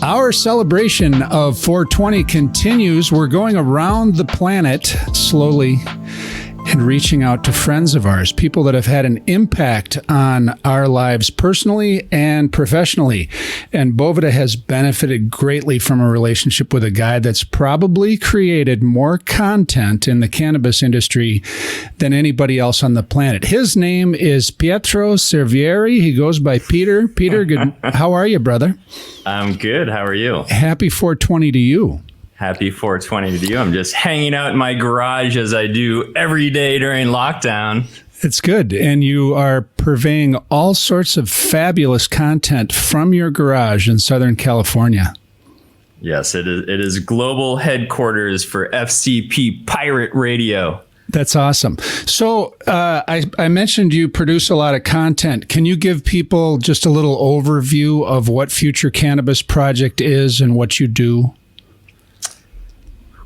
Our celebration of 420 continues. We're going around the planet slowly and reaching out to friends of ours, people that have had an impact on our lives personally and professionally. And Boveda has benefited greatly from a relationship with a guy that's probably created more content in the cannabis industry than anybody else on the planet. His name is Pietro Cervieri. He goes by Peter. Peter, good. How are you, brother? I'm good. How are you? Happy 420 to you. Happy 420 to you. I'm just hanging out in my garage as I do every day during lockdown. It's good. And you are purveying all sorts of fabulous content from your garage in Southern California. Yes, it is global headquarters for FCP Pirate Radio. That's awesome. So I mentioned you produce a lot of content. Can you give people just a little overview of what Future Cannabis Project is and what you do?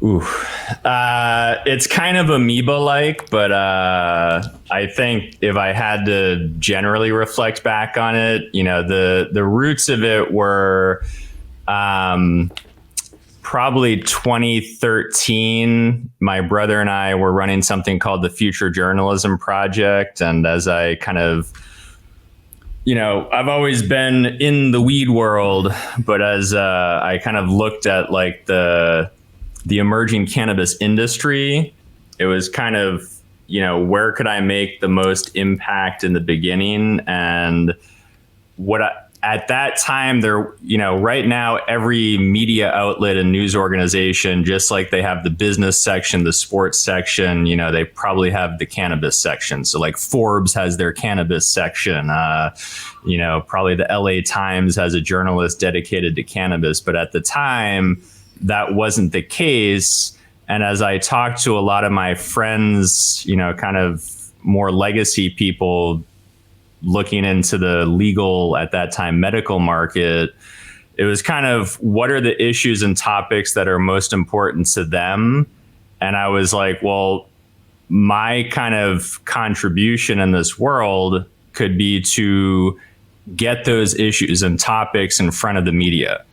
Ooh, it's kind of amoeba-like, but I think if I had to generally reflect back on it, you know, the roots of it were probably 2013. My brother and I were running something called the Future Journalism Project, and as I kind of, you know, I've always been in the weed world, but as I kind of looked at like the emerging cannabis industry, it was kind of, you know, where could I make the most impact in the beginning? And at that time there, you know, right now, every media outlet and news organization, just like they have the business section, the sports section, you know, they probably have the cannabis section. So like Forbes has their cannabis section, you know, probably the LA Times has a journalist dedicated to cannabis. But at the time, that wasn't the case. And as I talked to a lot of my friends, you know, kind of more legacy people looking into the legal, at that time, medical market, it was kind of, what are the issues and topics that are most important to them? And I was like, well, my kind of contribution in this world could be to get those issues and topics in front of the media.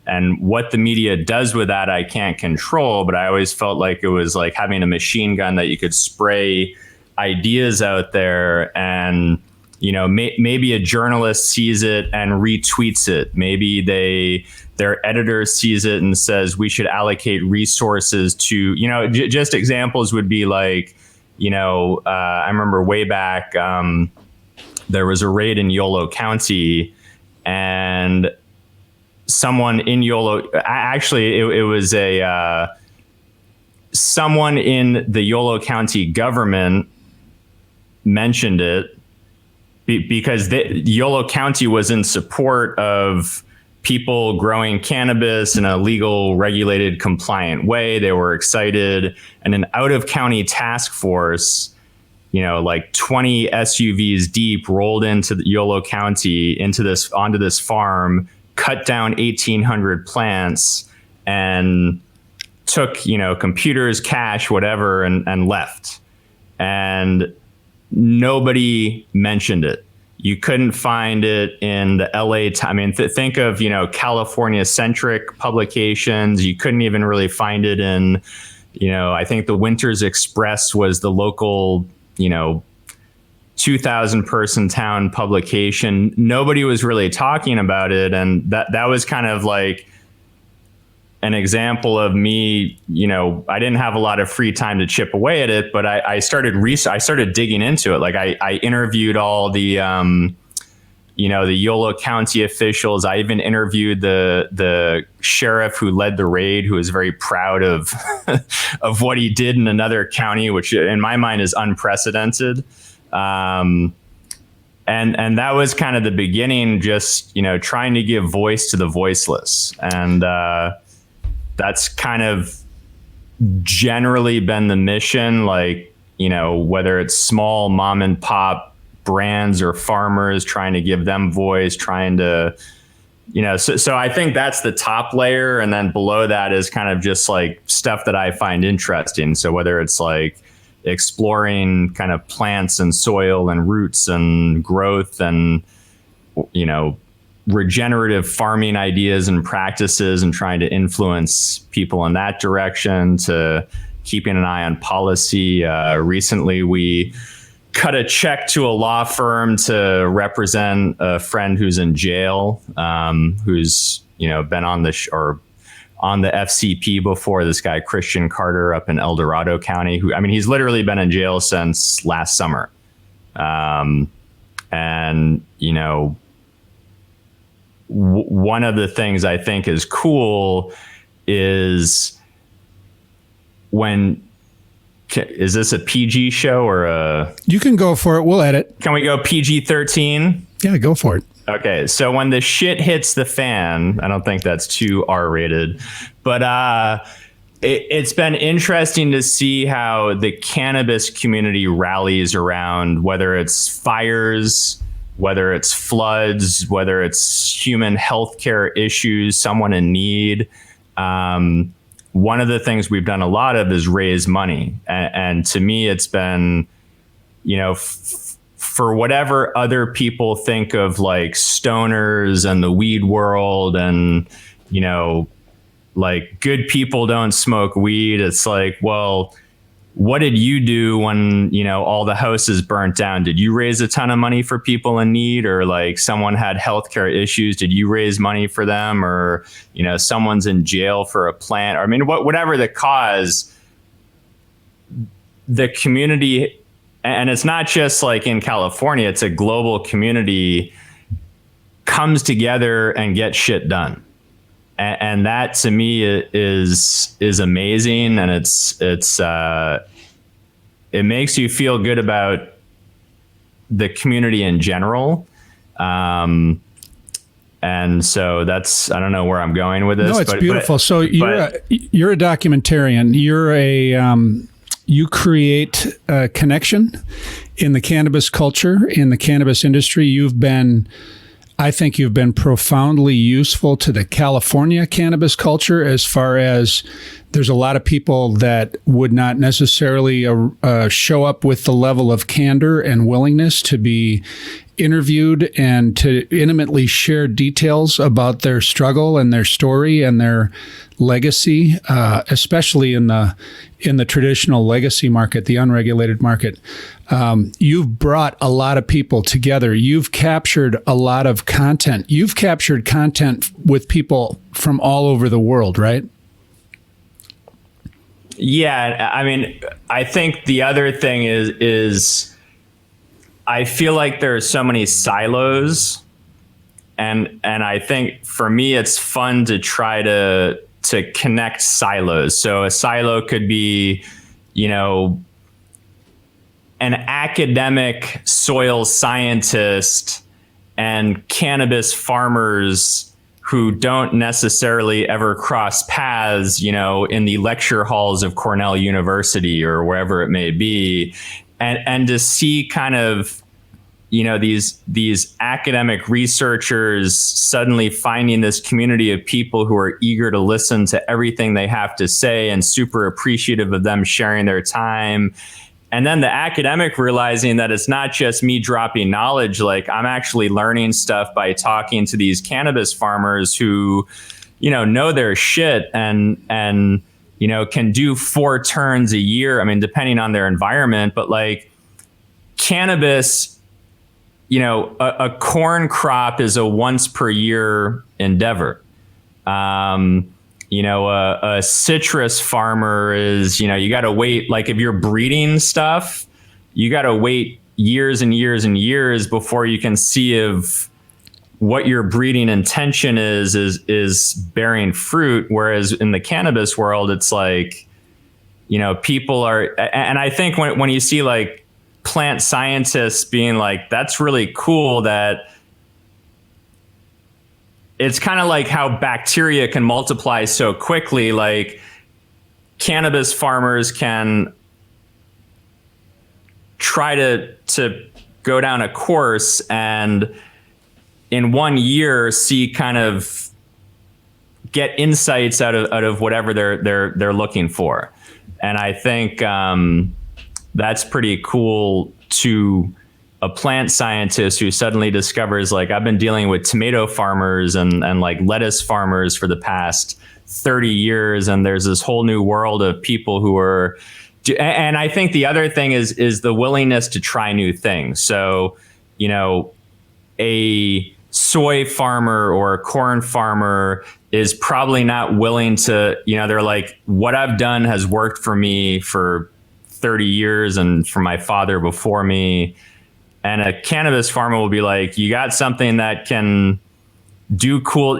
And what the media does with that, I can't control, but I always felt like it was like having a machine gun that you could spray ideas out there, and, you know, maybe a journalist sees it and retweets it. Maybe their editor sees it and says, we should allocate resources to, you know, just examples would be like, you know, I remember way back, there was a raid in Yolo County, and someone in Yolo, actually, it was someone in the Yolo County government mentioned it because Yolo County was in support of people growing cannabis in a legal, regulated, compliant way. They were excited. And an out-of-county task force, you know, like 20 SUVs deep, rolled into the Yolo County, onto this farm, cut down 1,800 plants, and took, you know, computers, cash, whatever, and left. And nobody mentioned it. You couldn't find it in the LA Times. I mean, think of, you know, California-centric publications. You couldn't even really find it in, you know, I think the Winters Express was the local, you know, 2,000 person town publication. Nobody was really talking about it. And that was kind of like an example of me, you know, I didn't have a lot of free time to chip away at it, but I started digging into it. Like I interviewed all the, you know, the Yolo County officials. I even interviewed the sheriff who led the raid, who was very proud of, of what he did in another county, which in my mind is unprecedented. And that was kind of the beginning, just, you know, trying to give voice to the voiceless. And that's kind of generally been the mission, like, you know, whether it's small mom and pop brands or farmers, trying to give them voice, trying to, you know, so I think that's the top layer. And then below that is kind of just like stuff that I find interesting. So whether it's like exploring kind of plants and soil and roots and growth and, you know, regenerative farming ideas and practices and trying to influence people in that direction, to keeping an eye on policy. Recently, we cut a check to a law firm to represent a friend who's in jail, who's been on the on the FCP before. This guy Christian Carter up in El Dorado County, he's literally been in jail since last summer, and one of the things I think is cool is is this a PG show or a... You can go for it. We'll edit. Can we go PG-13? Yeah, go for it. Okay, so when the shit hits the fan, I don't think that's too R-rated, but it's been interesting to see how the cannabis community rallies around, whether it's fires, whether it's floods, whether it's human healthcare issues, someone in need. One of the things we've done a lot of is raise money. And to me, it's been, for whatever other people think of like stoners and the weed world and, like good people don't smoke weed. It's like, well, what did you do when, all the houses burnt down? Did you raise a ton of money for people in need, or like someone had healthcare issues? Did you raise money for them? Or, someone's in jail for a plant, or whatever the cause, the community, and it's not just like in California, it's a global community, comes together and gets shit done. And that to me is amazing, and it makes you feel good about the community in general. And so that's, I don't know where I'm going with this. No, it's beautiful. So you're a documentarian. You create a connection in the cannabis culture, in the cannabis industry. I think you've been profoundly useful to the California cannabis culture, as far as there's a lot of people that would not necessarily show up with the level of candor and willingness to be interviewed and to intimately share details about their struggle and their story and their legacy, especially in the traditional legacy market, the unregulated market. You've brought a lot of people together. You've captured a lot of content. You've captured content with people from all over the world, right? Yeah, I think the other thing is I feel like there are so many silos, and I think for me it's fun to try to connect silos. So a silo could be, an academic soil scientist and cannabis farmers who don't necessarily ever cross paths, in the lecture halls of Cornell University or wherever it may be. And to see kind of, these academic researchers suddenly finding this community of people who are eager to listen to everything they have to say and super appreciative of them sharing their time. And then the academic realizing that it's not just me dropping knowledge, like I'm actually learning stuff by talking to these cannabis farmers who, know their shit and can do 4 turns a year. Depending on their environment, but like cannabis, a corn crop is a once per year endeavor. A citrus farmer is, you got to wait, like if you're breeding stuff, you got to wait years and years and years before you can see if what your breeding intention is bearing fruit. Whereas in the cannabis world, it's like, people are, and I think when you see like plant scientists being like, that's really cool, that it's kind of like how bacteria can multiply so quickly. Like cannabis farmers can try to go down a course and in 1 year see kind of get insights out of whatever they're looking for. And I think that's pretty cool to a plant scientist who suddenly discovers, like, I've been dealing with tomato farmers and like lettuce farmers for the past 30 years. And there's this whole new world of people who are, and I think the other thing is the willingness to try new things. So, a soy farmer or a corn farmer is probably not willing to, they're like, what I've done has worked for me for 30 years and for my father before me. And a cannabis farmer will be like, you got something that can do cool,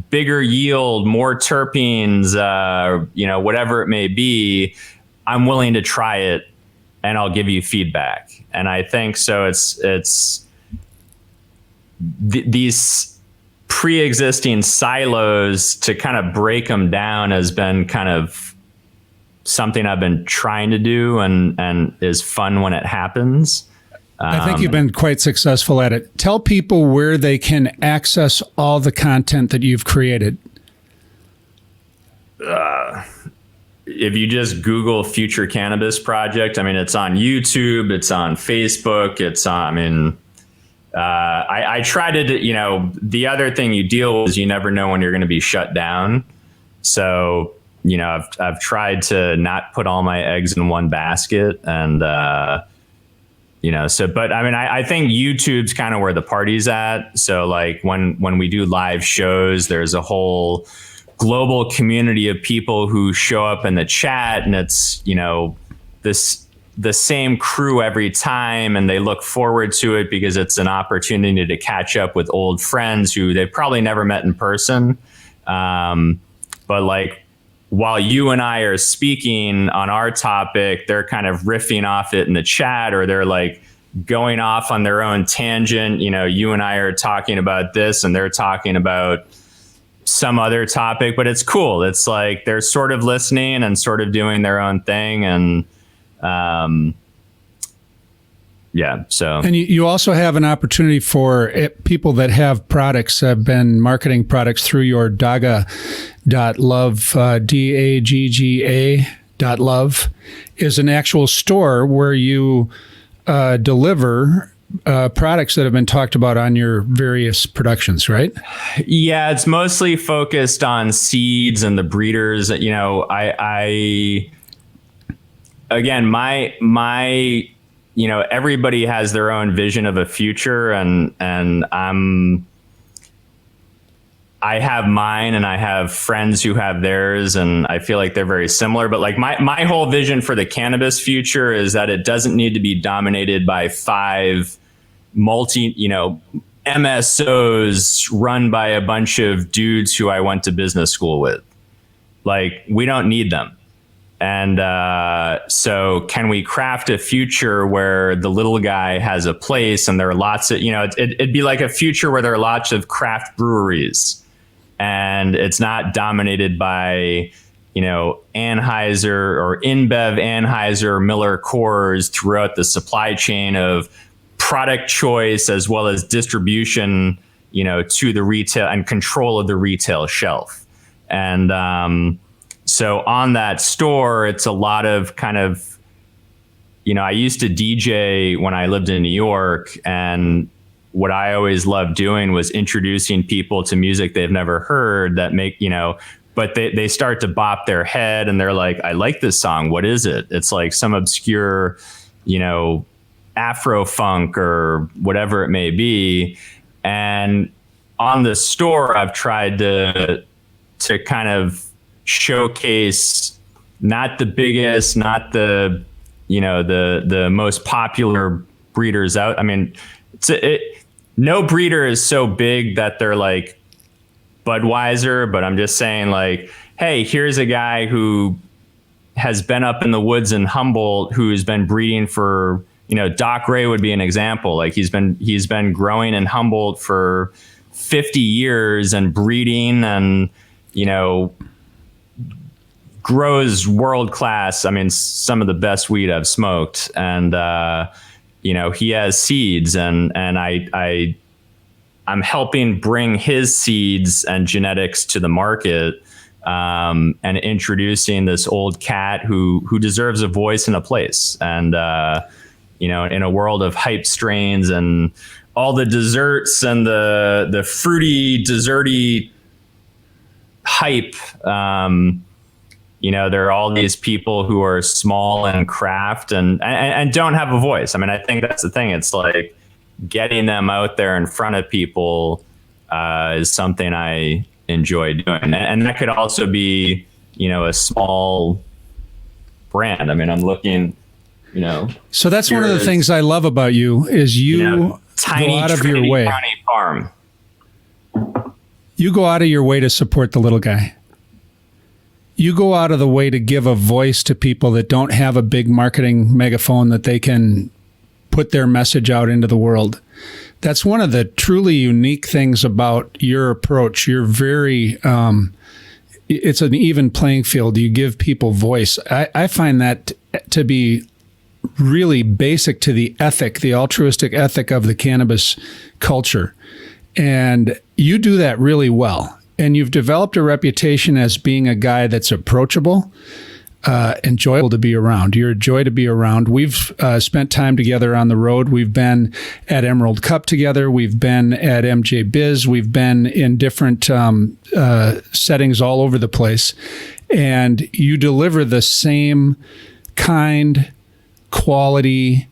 bigger yield, more terpenes, whatever it may be. I'm willing to try it and I'll give you feedback. And I think so these pre-existing silos, to kind of break them down has been kind of something I've been trying to do and is fun when it happens. I think you've been quite successful at it. Tell people where they can access all the content that you've created. If you just Google Future Cannabis Project, it's on YouTube, it's on Facebook, it's on, I try to, the other thing you deal with is you never know when you're going to be shut down. So, I've tried to not put all my eggs in one basket and, but I think YouTube's kind of where the party's at. So like when we do live shows, there's a whole global community of people who show up in the chat, and it's, the same crew every time, and they look forward to it because it's an opportunity to catch up with old friends who they've probably never met in person. But like, while you and I are speaking on our topic, they're kind of riffing off it in the chat, or they're like going off on their own tangent. You and I are talking about this and they're talking about some other topic, but it's cool. It's like they're sort of listening and sort of doing their own thing. And so. And you also have an opportunity for people that have products, have been marketing products through your Dagga.love, Dagga.love, is an actual store where you deliver products that have been talked about on your various productions, right? Yeah, it's mostly focused on seeds and the breeders. Again, my everybody has their own vision of a future, and I have mine, and I have friends who have theirs, and I feel like they're very similar. But like my whole vision for the cannabis future is that it doesn't need to be dominated by 5 MSOs run by a bunch of dudes who I went to business school with. Like, we don't need them. And so can we craft a future where the little guy has a place, and there are lots of, it'd be like a future where there are lots of craft breweries, and it's not dominated by, Anheuser or InBev, Anheuser, Miller Coors throughout the supply chain of product choice as well as distribution, to the retail and control of the retail shelf. And so on that store, it's a lot of kind of, I used to DJ when I lived in New York, and what I always loved doing was introducing people to music they've never heard that make, but they start to bop their head and they're like, I like this song. What is it? It's like some obscure, Afro funk or whatever it may be. And on the store, I've tried to kind of showcase not the biggest, not the, the most popular breeders out. No breeder is so big that they're like Budweiser, but I'm just saying, like, hey, here's a guy who has been up in the woods in Humboldt, who's been breeding for, Doc Ray would be an example. Like, he's been growing in Humboldt for 50 years and breeding and, grows world class. Some of the best weed I've smoked. And, he has seeds, and I'm helping bring his seeds and genetics to the market, and introducing this old cat who deserves a voice and a place. And, in a world of hype strains and all the desserts and the fruity, desserty hype, there are all these people who are small and craft and don't have a voice. I mean, I think that's the thing. It's like getting them out there in front of people is something I enjoy doing. And that could also be, a small brand. I mean, I'm looking, So that's one of the things I love about you is you tiny go out of Trinity your way. County farm. You go out of your way to support the little guy. You go out of the way to give a voice to people that don't have a big marketing megaphone that they can put their message out into the world. That's one of the truly unique things about your approach. You're very, it's an even playing field. You give people voice. I find that to be really basic to the ethic, the altruistic ethic of the cannabis culture. And you do that really well. And you've developed a reputation as being a guy that's approachable, enjoyable to be around. You're a joy to be around. We've spent time together on the road. We've been at Emerald Cup together. We've been at MJ Biz. We've been in different settings all over the place. And you deliver the same kind, quality,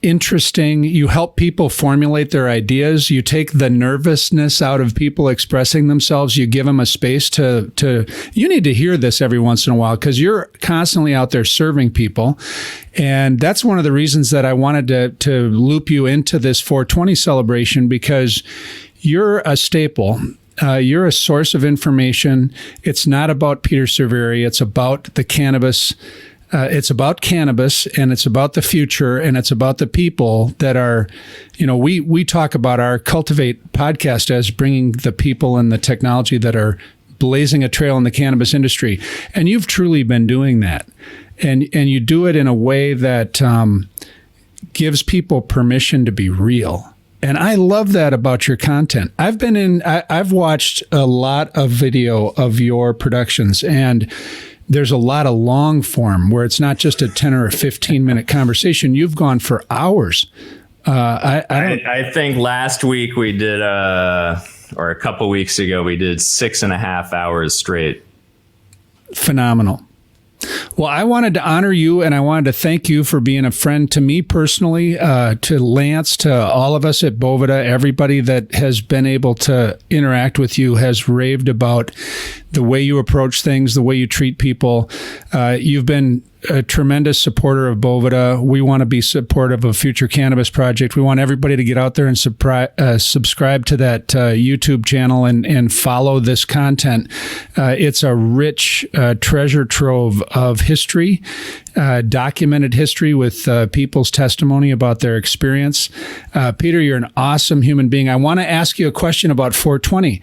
interesting. You help people formulate their ideas. You take the nervousness out of people expressing themselves. You give them a space to you need to hear this every once in a while because you're constantly out there serving people. And that's one of the reasons that I wanted to loop you into this 420 celebration because you're a staple. You're a source of information. It's not about Peter Cerveri. It's about the cannabis. It's about cannabis and it's about the future and it's about the people that are, we talk about our Cultivate podcast as bringing the people and the technology that are blazing a trail in the cannabis industry. And you've truly been doing that. And you do it in a way that gives people permission to be real. And I love that about your content. I've watched a lot of video of your productions and there's a lot of long form where it's not just a 10 or a 15-minute conversation. You've gone for hours. I think last week we did, or a couple weeks ago, we did 6.5 hours straight. Phenomenal. Well, I wanted to honor you and I wanted to thank you for being a friend to me personally, to Lance, to all of us at Boveda. Everybody that has been able to interact with you has raved about the way you approach things, the way you treat people. You've been a tremendous supporter of Boveda. We want to be supportive of Future Cannabis Project. We want everybody to get out there and subscribe to that YouTube channel and follow this content. It's a rich treasure trove of history, documented history with people's testimony about their experience. Peter, you're an awesome human being. I want to ask you a question about 420.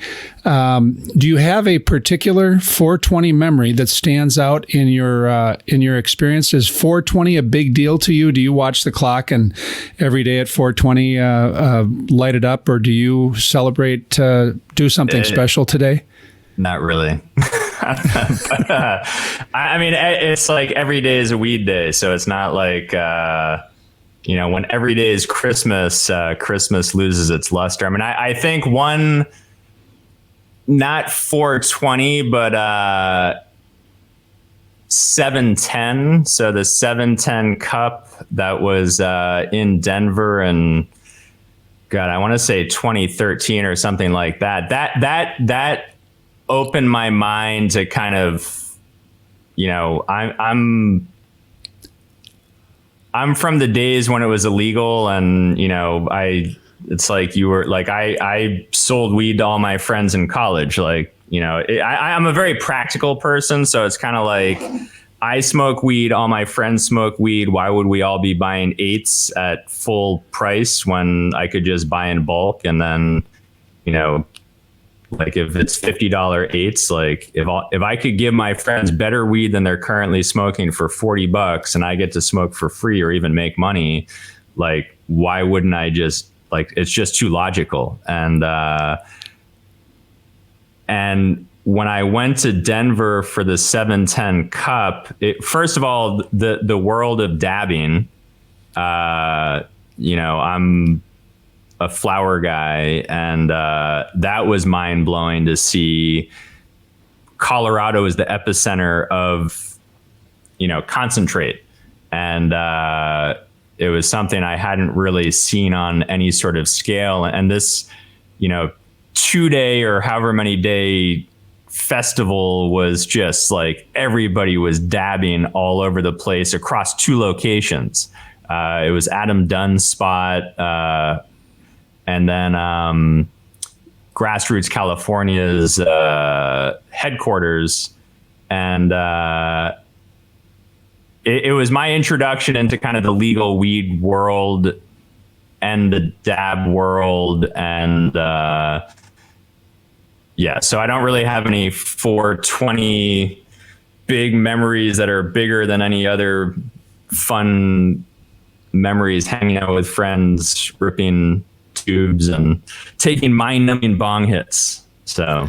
Do you have a particular 420 memory that stands out in your experience? Is 420 a big deal to you? Do you watch the clock and every day at 420 light it up, or do you celebrate, do something special today? Not really. But, I mean, it's like every day is a weed day, so it's not like when every day is Christmas, Christmas loses its luster. I mean, I think one, not 420, but 710. So the 710 Cup that was in Denver, and God, I want to say 2013 or something like that. That opened my mind to kind of, I'm from the days when it was illegal, and it's like you were like I sold weed to all my friends in college. Like, I'm a very practical person, so it's kind of like I smoke weed, all my friends smoke weed. Why would we all be buying eights at full price when I could just buy in bulk? And then, like if it's $50 eights, like if I could give my friends better weed than they're currently smoking for $40 and I get to smoke for free or even make money, like why wouldn't I just, like, it's just too logical. And when I went to Denver for the 710 Cup, first of all, the world of dabbing I'm a flower guy, and that was mind blowing to see Colorado as the epicenter of, concentrate. And it was something I hadn't really seen on any sort of scale. And this, 2-day or however many day festival was just like everybody was dabbing all over the place across 2 locations. It was Adam Dunn's spot, and then Grassroots California's headquarters. And it was my introduction into kind of the legal weed world and the dab world. And so I don't really have any 420 big memories that are bigger than any other fun memories, hanging out with friends, ripping tubes and taking mind-numbing bong hits. So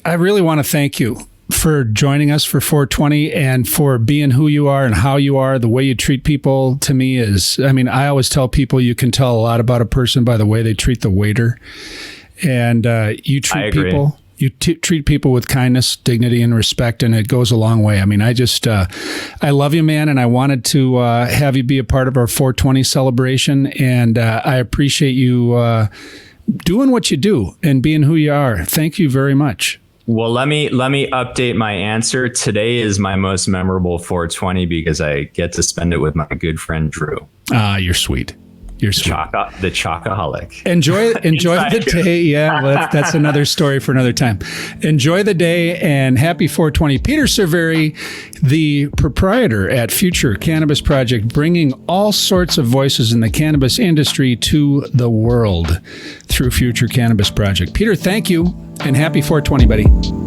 I really want to thank you for joining us for 420 and for being who you are and how you are. The way you treat people, to me, I always tell people you can tell a lot about a person by the way they treat the waiter. And you treat people. You treat people with kindness, dignity, and respect, and it goes a long way. I love you, man, and I wanted to have you be a part of our 420 celebration, and I appreciate you doing what you do and being who you are. Thank you very much. Well, let me update my answer. Today is my most memorable 420 because I get to spend it with my good friend Drew. You're sweet. You're sweet. The chocoholic. Enjoy the day. Yeah, well, that's another story for another time. Enjoy the day and happy 420. Peter Cerveri, the proprietor at Future Cannabis Project, bringing all sorts of voices in the cannabis industry to the world through Future Cannabis Project. Peter, thank you and happy 420, buddy.